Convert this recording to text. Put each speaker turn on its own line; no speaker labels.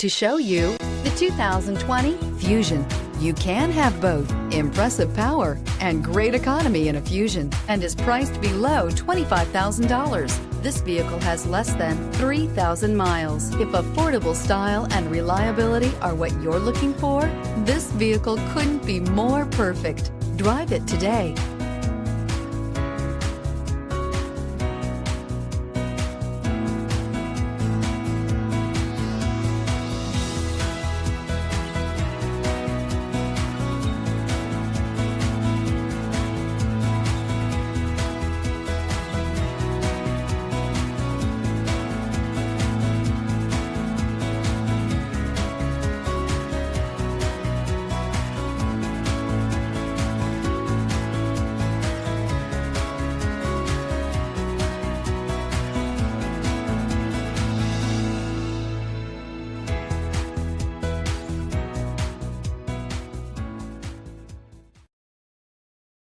to show you the 2020 Fusion. You can have both impressive power and great economy in a Fusion, and is priced below $25,000. This vehicle has less than 3,000 miles. If affordable style and reliability are what you're looking for, this vehicle couldn't be more perfect. Drive it today.